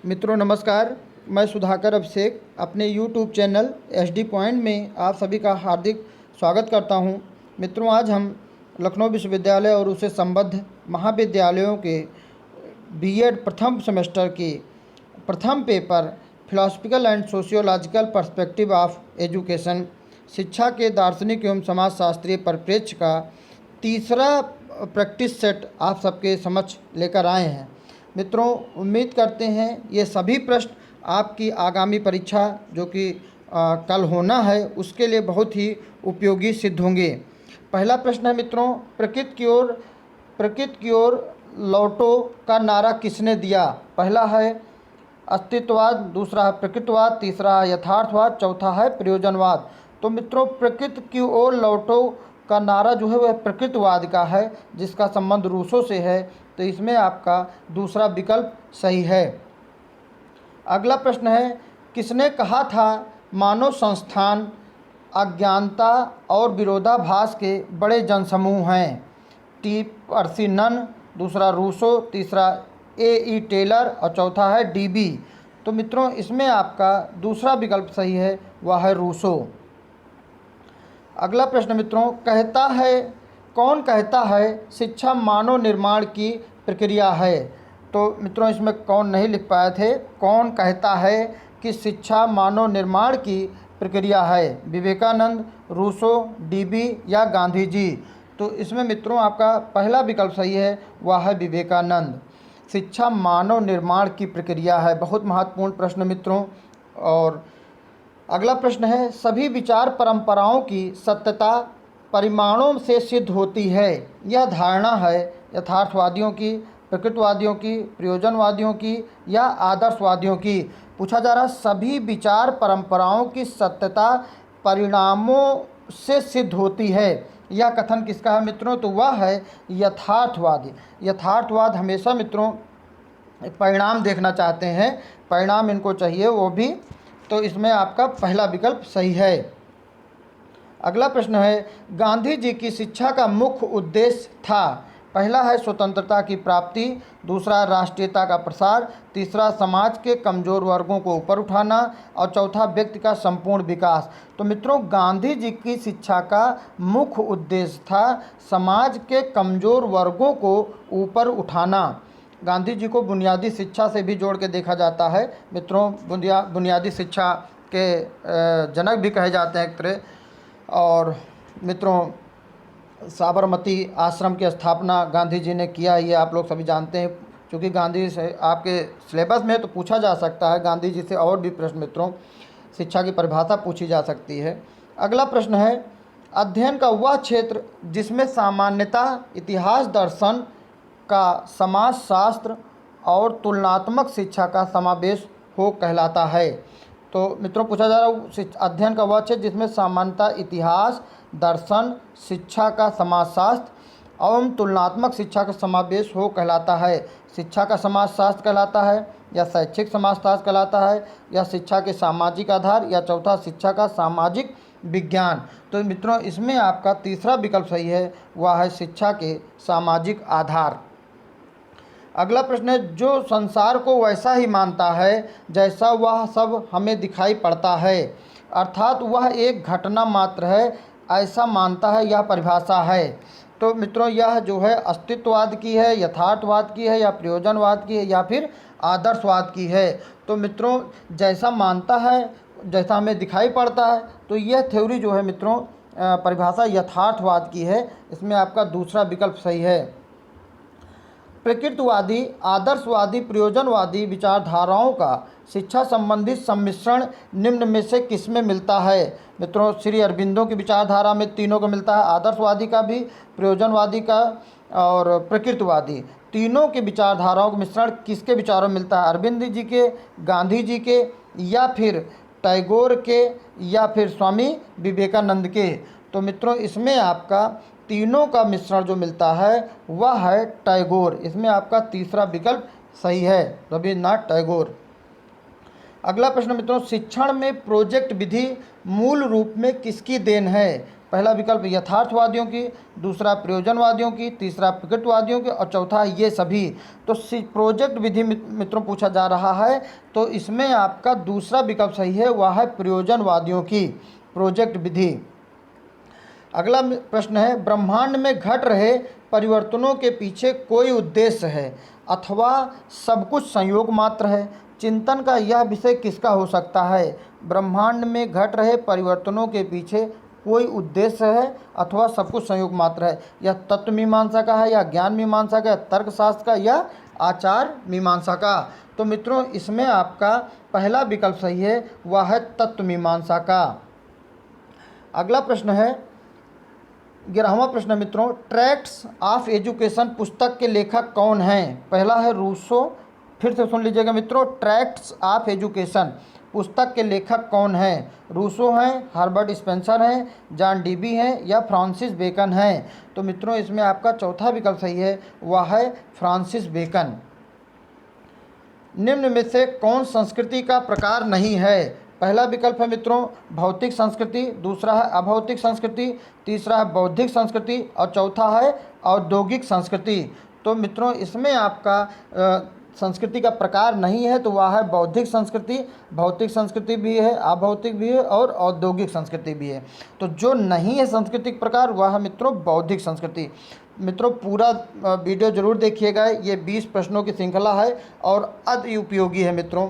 मित्रों नमस्कार, मैं सुधाकर अभिषेक अपने YouTube चैनल SD पॉइंट में आप सभी का हार्दिक स्वागत करता हूं। मित्रों, आज हम लखनऊ विश्वविद्यालय और उससे संबद्ध महाविद्यालयों के बीएड प्रथम सेमेस्टर की प्रथम paper philosophical and sociological perspective of education, शिक्षा के दार्शनिक एवं समाजशास्त्रीय परिप्रेक्ष्य का तीसरा प्रैक्टिस सेट आप सबके समक्ष लेकर आए हैं। मित्रों, उम्मीद करते हैं ये सभी प्रश्न आपकी आगामी परीक्षा जो कि कल होना है उसके लिए बहुत ही उपयोगी सिद्ध होंगे। पहला प्रश्न है मित्रों, प्रकृति की ओर लौटो का नारा किसने दिया? पहला है अस्तित्ववाद, दूसरा है प्रकृतिवाद, तीसरा है यथार्थवाद, चौथा है प्रयोजनवाद। तो मित्रों, प्रकृति की ओर लौटो का नारा जो है वह प्रकृतिवाद का है, जिसका संबंध रूसों से है, तो इसमें आपका दूसरा विकल्प सही है। अगला प्रश्न है, किसने कहा था मानव संस्थान अज्ञानता और विरोधाभास के बड़े जनसमूह हैं? टी पर्सी नन, दूसरा रूसो, तीसरा ए टेलर और चौथा है डीबी। तो मित्रों, इसमें आपका दूसरा विकल्प सही है, वह है रूसो। अगला प्रश्न मित्रों, कौन कहता है शिक्षा मानव निर्माण की प्रक्रिया है? तो मित्रों, इसमें कौन नहीं लिख पाए थे। कौन कहता है कि शिक्षा मानव निर्माण की प्रक्रिया है? विवेकानंद, रूसो, डीबी या गांधी जी? तो इसमें मित्रों आपका पहला विकल्प सही है, वह है विवेकानंद। शिक्षा मानव निर्माण की प्रक्रिया है। बहुत महत्वपूर्ण प्रश्न मित्रों। और अगला प्रश्न है, सभी विचार परंपराओं की सत्यता परिमाणों से सिद्ध होती है। यह धारणा है यथार्थवादियों की, प्रकृतिवादियों की, प्रयोजनवादियों की या आदर्शवादियों की? पूछा जा रहा सभी विचार परंपराओं की सत्यता परिणामों से सिद्ध होती है। यह कथन किसका है मित्रों? तो वह है यथार्थवादी। यथार्थवाद हमेशा मित्रों परिणाम देखना चाहते हैं, परिणाम इनको चाहिए वो भी। तो इसमें आपका पहला विकल्प सही है। अगला प्रश्न है, गांधी जी की शिक्षा का मुख्य उद्देश्य था? पहला है स्वतंत्रता की प्राप्ति, दूसरा राष्ट्रीयता का प्रसार, तीसरा समाज के कमज़ोर वर्गों को ऊपर उठाना और चौथा व्यक्ति का संपूर्ण विकास। तो मित्रों, गांधी जी की शिक्षा का मुख्य उद्देश्य था समाज के कमज़ोर वर्गों को ऊपर उठाना। गांधी जी को बुनियादी शिक्षा से भी जोड़ के देखा जाता है मित्रों। बुनियादी शिक्षा के जनक भी कहे जाते हैं एक तरह। और मित्रों, साबरमती आश्रम की स्थापना गांधी जी ने किया, ये आप लोग सभी जानते हैं। क्योंकि गांधी से आपके सिलेबस में तो पूछा जा सकता है, गांधी जी से और भी प्रश्न मित्रों, शिक्षा की परिभाषा पूछी जा सकती है। अगला प्रश्न है, अध्ययन का वह क्षेत्र जिसमें सामान्यतः इतिहास, दर्शन का, समाजशास्त्र और तुलनात्मक शिक्षा का समावेश हो कहलाता है? तो मित्रों, पूछा जा रहा है अध्ययन का वह क्षेत्र जिसमें सामान्यतः इतिहास, दर्शन, शिक्षा का, समाजशास्त्र एवं तुलनात्मक शिक्षा का समावेश हो कहलाता है। शिक्षा का समाजशास्त्र कहलाता है, या शैक्षिक समाजशास्त्र कहलाता है, या शिक्षा के सामाजिक आधार, या चौथा शिक्षा का सामाजिक विज्ञान? तो मित्रों, इसमें आपका तीसरा विकल्प सही है, वह है शिक्षा के सामाजिक आधार। अगला प्रश्न है, जो संसार को वैसा ही मानता है जैसा वह सब हमें दिखाई पड़ता है, अर्थात वह एक घटना मात्र है, ऐसा मानता है, यह परिभाषा है? तो मित्रों, यह जो है अस्तित्ववाद की है, यथार्थवाद की है, या प्रयोजनवाद की है, या फिर आदर्शवाद की है? तो मित्रों, जैसा मानता है, जैसा हमें दिखाई पड़ता है, तो यह थ्योरी जो है मित्रों परिभाषा यथार्थवाद की है। इसमें आपका दूसरा विकल्प सही है। प्रकृतिवादी, आदर्शवादी, प्रयोजनवादी विचारधाराओं का शिक्षा संबंधित सम्मिश्रण निम्न में से किसमें मिलता है? मित्रों, श्री अरबिंदो की विचारधारा में तीनों को मिलता है, आदर्शवादी का भी, प्रयोजनवादी का और प्रकृतिवादी। तीनों के विचारधाराओं का मिश्रण किसके विचारों में मिलता है? अरविंद जी के, गांधी जी के, या फिर टैगोर के, या फिर स्वामी विवेकानंद के? तो मित्रों, इसमें आपका तीनों का मिश्रण जो मिलता है वह है टैगोर। इसमें आपका तीसरा विकल्प सही है, रविन्द्रनाथ टैगोर। अगला प्रश्न मित्रों, शिक्षण में प्रोजेक्ट विधि मूल रूप में किसकी देन है? पहला विकल्प यथार्थवादियों की, दूसरा प्रयोजनवादियों की, तीसरा प्रकृतवादियों की और चौथा ये सभी। तो प्रोजेक्ट विधि मित्रों पूछा जा रहा है, तो इसमें आपका दूसरा विकल्प सही है, वह है प्रयोजनवादियों की, प्रोजेक्ट विधि। अगला प्रश्न है, ब्रह्मांड में घट रहे परिवर्तनों के पीछे कोई उद्देश्य है अथवा सब कुछ संयोग मात्र है। चिंतन का यह विषय किसका हो सकता है? ब्रह्मांड में घट रहे परिवर्तनों के पीछे कोई उद्देश्य है अथवा सब कुछ संयोग मात्र है। यह तत्व मीमांसा का है, या ज्ञान मीमांसा का, या तर्कशास्त्र का, या आचार मीमांसा का। तो मित्रों इसमें आपका पहला विकल्प सही है, वह है तत्व मीमांसा का। अगला प्रश्न है 11वां प्रश्न मित्रों, ट्रैक्ट्स ऑफ एजुकेशन पुस्तक के लेखक कौन हैं? पहला है रूसो, फिर से सुन लीजिएगा मित्रों, ट्रैक्ट्स ऑफ एजुकेशन पुस्तक के लेखक कौन हैं? रूसो हैं, हर्बर्ट स्पेंसर हैं, जॉन डीबी हैं, या फ्रांसिस बेकन हैं। तो मित्रों इसमें आपका चौथा विकल्प सही है, वह है फ्रांसिस बेकन। निम्न में से कौन संस्कृति का प्रकार नहीं है? पहला विकल्प है मित्रों भौतिक संस्कृति, दूसरा है अभौतिक संस्कृति, तीसरा है बौद्धिक संस्कृति और चौथा है औद्योगिक संस्कृति। तो मित्रों इसमें आपका संस्कृति का प्रकार नहीं है, तो वह है बौद्धिक संस्कृति। भौतिक संस्कृति भी है, अभौतिक भी है और औद्योगिक संस्कृति भी है। तो जो नहीं है सांस्कृतिक प्रकार वह है मित्रों बौद्धिक संस्कृति। मित्रों पूरा वीडियो जरूर देखिएगा, ये 20 प्रश्नों की श्रृंखला है और अति उपयोगी है मित्रों।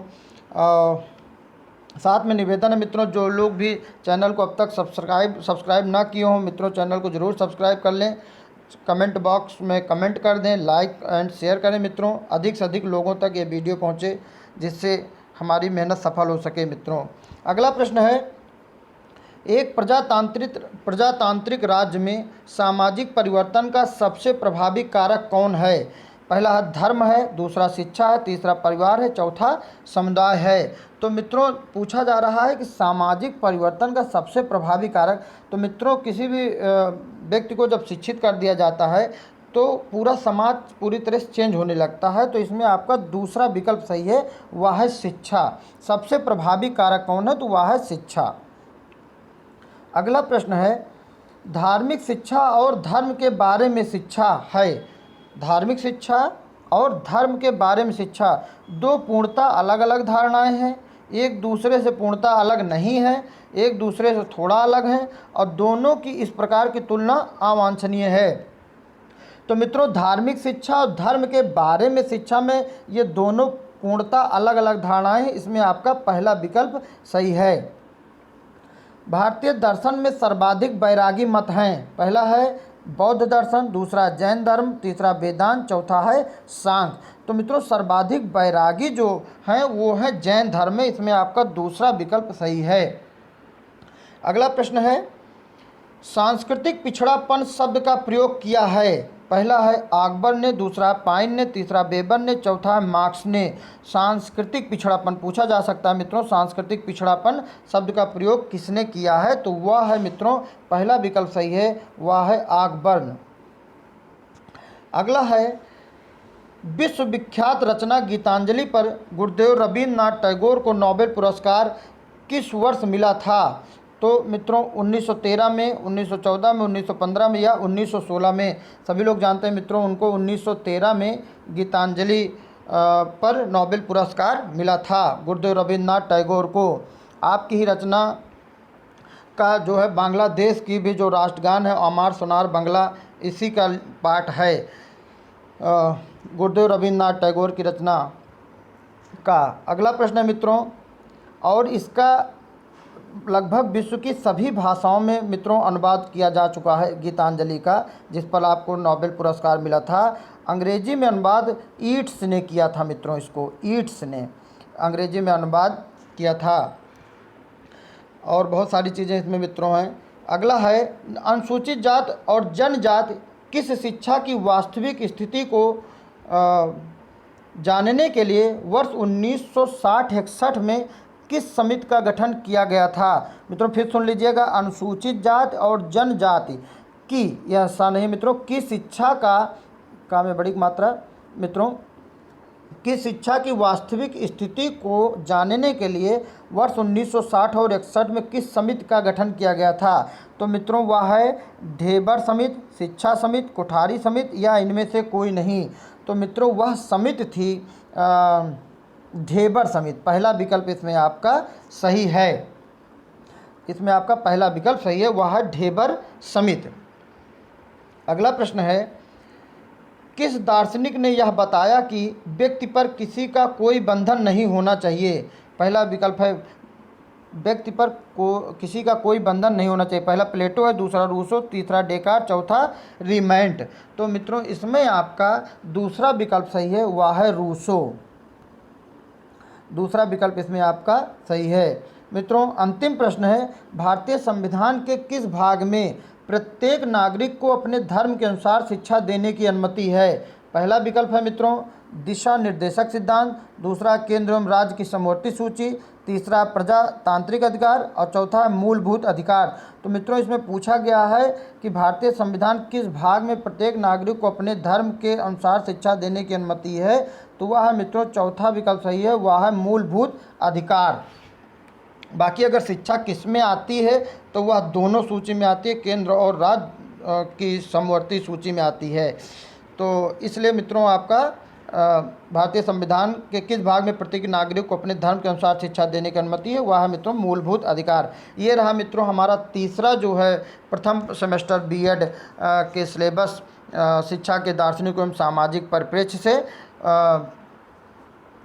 साथ में निवेदन है मित्रों, जो लोग भी चैनल को अब तक सब्सक्राइब ना किए हों मित्रों, चैनल को ज़रूर सब्सक्राइब कर लें, कमेंट बॉक्स में कमेंट कर दें, लाइक एंड शेयर करें मित्रों, अधिक से अधिक लोगों तक ये वीडियो पहुंचे, जिससे हमारी मेहनत सफल हो सके मित्रों। अगला प्रश्न है, एक प्रजातांत्रिक राज्य में सामाजिक परिवर्तन का सबसे प्रभावी कारक कौन है? पहला है धर्म है, दूसरा शिक्षा है, तीसरा परिवार है, चौथा समुदाय है। तो मित्रों पूछा जा रहा है कि सामाजिक परिवर्तन का सबसे प्रभावी कारक। तो मित्रों किसी भी व्यक्ति को जब शिक्षित कर दिया जाता है तो पूरा समाज पूरी तरह से चेंज होने लगता है। तो इसमें आपका दूसरा विकल्प सही है, वह है शिक्षा। सबसे प्रभावी कारक कौन है? तो वह है शिक्षा। अगला प्रश्न है, धार्मिक शिक्षा और धर्म के बारे में शिक्षा है। धार्मिक शिक्षा और धर्म के बारे में शिक्षा दो पूर्णतः अलग अलग धारणाएं हैं, एक दूसरे से पूर्णतः अलग नहीं है, एक दूसरे से थोड़ा अलग है और दोनों की इस प्रकार की तुलना अवांछनीय है। तो मित्रों धार्मिक शिक्षा और धर्म के बारे में शिक्षा में ये दोनों पूर्णतः अलग अलग धारणाएं हैं, इसमें आपका पहला विकल्प सही है। भारतीय दर्शन में सर्वाधिक वैरागी मत हैं। पहला है बौद्ध दर्शन, दूसरा जैन धर्म, तीसरा वेदांत, चौथा है सांख्य। तो मित्रों सर्वाधिक वैरागी जो हैं वो है जैन धर्म में, इसमें आपका दूसरा विकल्प सही है। अगला प्रश्न है, सांस्कृतिक पिछड़ापन शब्द का प्रयोग किया है। पहला है अकबर ने, दूसरा पाइन ने, तीसरा बेबर ने, चौथा है मार्क्स ने। सांस्कृतिक पिछड़ापन पूछा जा सकता है मित्रों, सांस्कृतिक पिछड़ापन शब्द का प्रयोग किसने किया है? तो वह है मित्रों पहला विकल्प सही है, वह है अकबर। अगला है, विश्वविख्यात रचना गीतांजलि पर गुरुदेव रवींद्रनाथ टैगोर को नोबेल पुरस्कार किस वर्ष मिला था? तो मित्रों 1913 में, 1914 में, 1915 में या 1916 में। सभी लोग जानते हैं मित्रों उनको 1913 में गीतांजलि पर नोबेल पुरस्कार मिला था गुरुदेव रवींद्रनाथ टैगोर को। आपकी ही रचना का जो है बांग्लादेश की भी जो राष्ट्रगान है अमार सोनार बांग्ला, इसी का पाठ है गुरुदेव रवींद्रनाथ टैगोर की रचना का। अगला प्रश्न है मित्रों, और इसका लगभग विश्व की सभी भाषाओं में मित्रों अनुवाद किया जा चुका है गीतांजलि का, जिस पर आपको नोबेल पुरस्कार मिला था। अंग्रेजी में अनुवाद ईट्स ने किया था मित्रों, इसको ईट्स ने अंग्रेजी में अनुवाद किया था। और बहुत सारी चीज़ें इसमें मित्रों हैं। अगला है, अनुसूचित जात और जनजाति किस शिक्षा की वास्तविक स्थिति को जानने के लिए वर्ष 1960-61 में किस समिति का गठन किया गया था? मित्रों फिर सुन लीजिएगा, अनुसूचित जाति और जनजाति की, यह ऐसा नहीं मित्रों, की शिक्षा का में बड़ी मात्रा मित्रों कि शिक्षा की वास्तविक स्थिति को जानने के लिए वर्ष 1960 और 61 में किस समिति का गठन किया गया था? तो मित्रों वह है ढेबर समिति, शिक्षा समिति, कोठारी समिति या इनमें से कोई नहीं। तो मित्रों वह समिति थी ढेबर समिति। पहला विकल्प इसमें आपका सही है। इसमें आपका पहला विकल्प सही है, वह है ढेबर समिति। अगला प्रश्न है, किस दार्शनिक ने यह बताया कि व्यक्ति पर किसी का कोई बंधन नहीं होना चाहिए? पहला विकल्प है व्यक्ति पर किसी का कोई बंधन नहीं होना चाहिए। पहला प्लेटो है, दूसरा रूसो, तीसरा डेकार्ट, चौथा रिमैंड। तो मित्रों इसमें आपका दूसरा विकल्प सही है, वह है रूसो। दूसरा विकल्प इसमें आपका सही है। मित्रों अंतिम प्रश्न है, भारतीय संविधान के किस भाग में प्रत्येक नागरिक को अपने धर्म के अनुसार शिक्षा देने की अनुमति है? पहला विकल्प है मित्रों दिशा निर्देशक सिद्धांत, दूसरा केंद्र एवं राज्य की समवर्ती सूची, तीसरा प्रजातांत्रिक अधिकार और चौथा है मूलभूत अधिकार। तो मित्रों इसमें पूछा गया है कि भारतीय संविधान किस भाग में प्रत्येक नागरिक को अपने धर्म के अनुसार शिक्षा देने की अनुमति है? तो वह है मित्रों चौथा विकल्प सही है, वह है मूलभूत अधिकार। बाकी अगर शिक्षा किस में आती है तो वह दोनों सूची में आती है, केंद्र और राज्य की समवर्ती सूची में आती है। तो इसलिए मित्रों आपका भारतीय संविधान के किस भाग में प्रत्येक नागरिक को अपने धर्म के अनुसार शिक्षा देने की अनुमति है? वह है मित्रों मूलभूत अधिकार। ये रहा मित्रों हमारा तीसरा जो है प्रथम सेमेस्टर बीएड के सिलेबस शिक्षा के दार्शनिक एवं सामाजिक परिप्रेक्ष्य से।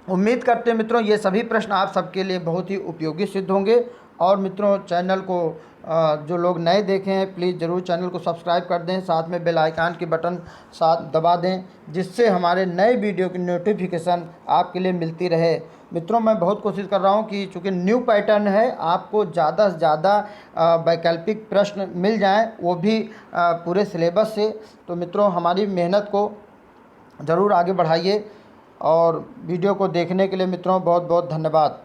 उम्मीद करते हैं मित्रों ये सभी प्रश्न आप सबके लिए बहुत ही उपयोगी सिद्ध होंगे। और मित्रों चैनल को जो लोग नए देखे हैं प्लीज़ ज़रूर चैनल को सब्सक्राइब कर दें, साथ में बेल आइकन की बटन साथ दबा दें, जिससे हमारे नए वीडियो की नोटिफिकेशन आपके लिए मिलती रहे। मित्रों मैं बहुत कोशिश कर रहा हूं कि चूँकि न्यू पैटर्न है आपको ज़्यादा से ज़्यादा वैकल्पिक प्रश्न मिल जाएं, वो भी पूरे सिलेबस से। तो मित्रों हमारी मेहनत को ज़रूर आगे बढ़ाइए और वीडियो को देखने के लिए मित्रों बहुत बहुत धन्यवाद।